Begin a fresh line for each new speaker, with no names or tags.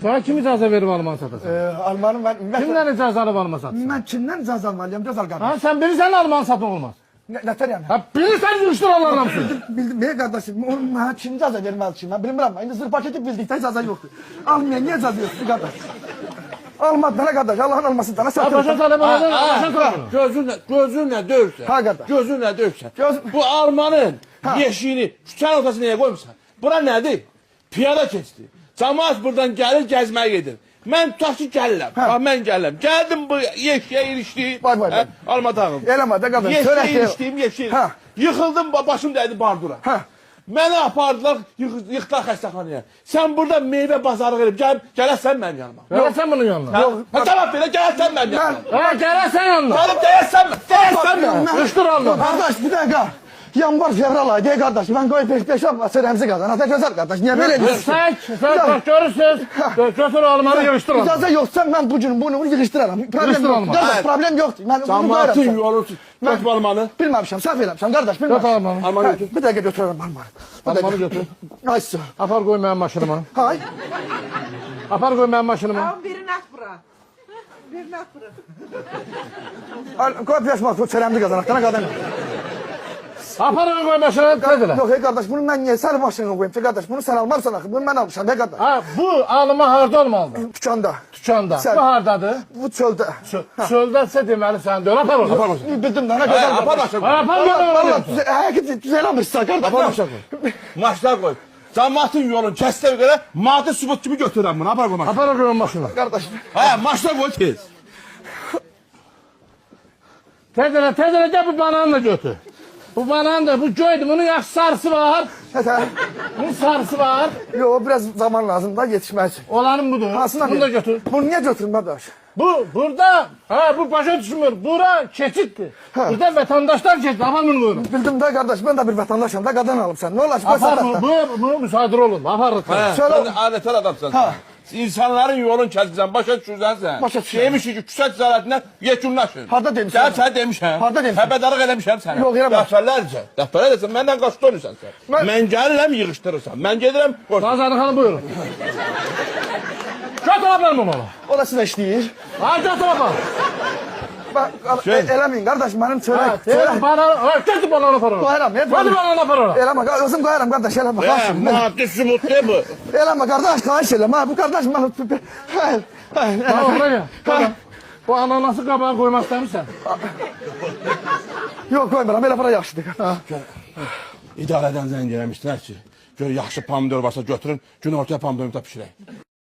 Sana kim icazə verib alman satasın?
Almanım ben.
Kimdən icazə alıb alma satasın?
Ben kimden icazə almalıyım gözəl qardaş?
Ha, sen bilirsən alman satın olmaz.
Nətər yəni?
Ha, bilirsən yığışdıranlarla mısın?
Bildim, ne kardeşim? Ona kim icazə verməli mən bilmirəm. İndi zır paketi bildikdə icazə yoxdur. Almayan niyə icazə yoxdur qardaş? Almadı bana kardeş, Allah'ın almasın sana satın.
Başa salıbanadan, başa salıbanadan.
Gözünle dövsən.
Ha qardaş.
Gözünle dövsən. Bu Almanın yeşiğini küçənin ortasına niyə qoymuşsan? Bura nədir? Piyada keçdi. Camaat buradan gəlir, gəzməyə gedir. Mən tutaq ki gəlirəm. Bax, mən gəlirəm. Gəldim bu yeşiyə ilişdi.
Vay.
Alma dağım.
Eləmə də qardaş.
Yeşiyə ilişdim, yeşiyə.
Ha.
Yıxıldım, başım dəydi bardura.
Ha.
Məni apardılar, yıxdılar xəstəxanaya. Sən burada meyvə bazarı verib, gələsən mənim yanıma.
Gələsən bunun yanına.
Cavab verə, gələsən mənim yanıma.
Ha, gələsən yanına.
Gəlib gələsən mənim.
Yığışdıranlar.
Kardeş bir dakika. Yanvar fevral ayı değil kardeş. Ben koy 5 olmasa Remzi kazan. Hatta güzel kardeş. Niye böyle diyorsun?
Sen görürsünüz. Götür almanı yığışdır.
İcazə yoxsa ben bugün bunu yığıştıraram. Problem yok. Kardeş problem yoktu. Ben bunu
Camaatın
koyarım.
yolu götür almanı.
Bilmemişim, səhv eləmişəm kardeş.
Götür
Bilmemişim.
almanı.
Almanı götür.
Bir dakika götürürüm almanı.
Almanı götür.
Ay su.
Apar koy mənim maşınıma.
Hay.
Apar koy mənim maşınıma.
Tamam birini at bura. Birini at bura.
Koy biraz mal. Seremli kazan. Hakkına kadın.
Apar koy maşınıma. Tezile.
Yok hey kardeş bunu ben niye sen maşını koyayım? Kardeş bunu sen almazsan akı. Bunu ben almışam hey kardeş.
Ha, bu alma harda olmalıdır?
Dükkanda.
Dükkanda.
Sen-
Bu hardadır?
Bu çölde.
Çöldəsə deməli sən dön. Apar onu.
Bildim de ne güzel
Apar
kardeş.
maşına.
Apar koy.
Valla düzelemişsin kardeş.
Apar maşına koy. Maşına koy. Camaatın yolunu kəsdə görə maddi sübut kimi götürürəm bunu. Apar koy maşına.
Apar koy maşına.
Kardeş.
Hə, maşına koy tez.
Tezile gel bu bananı da götür. Bu banan da bu göydü. Bunun yaş sarısı var. Bunun sarısı var.
Yok biraz zaman lazım da yetişmez.
Olanın budur.
Aslında
Bunu da götür.
Bunu niye götürün kardeş?
Bu burada bu başa düşmür. Bura keçittir. Burada vatandaşlar keçit. Apar bunu buyurun.
Bildim de kardeş ben de bir vatandaşım da kadın alıp sen. Ne olur?
Apar bu müsaade olun. Apar.
Hə,
Şöyle-
sən adətən adamsan. İnsanların yolunu kəsəcəksən, başa düşürsən sən.
Başa düşürəm.
Demişik ki, küçə ticarətindən yekunlaşın.
Harda demişəm?
Gəl sənə demişəm.
Harda demişəm?
Xəbərdarlıq eləmişəm sənə.
Yox, eləməmişəm.
Dəfələrcə məndən qaçdı olursan sən. Mən gəlirəm, yığışdırırsan. Mən gedirəm, qoş.
Nazarı xanım buyurun. Götür apar bunu.
Orası da işleyir.
Ha götür apar.
Bak elemeyin kardeş benim söyle.
Söyle bana. Götür bananı apar.
Koyarım.
Hadi bananı apar.
Eleme özüm koyarım kardeş eleme.
Maddi sübut ne bu?
Eleme kardeş kaç eleme. Bu kardeş bana.
Tamam buraya. Tamam. Bu ananası qabağa koymaq istəmirsən?
Yok koymuram elə para yaxşıdır.
İdarədən zəng eləmişdilər ki, gör yaxşı pomidor varsa götürün, gün ortaya pomidorunu da pişirək.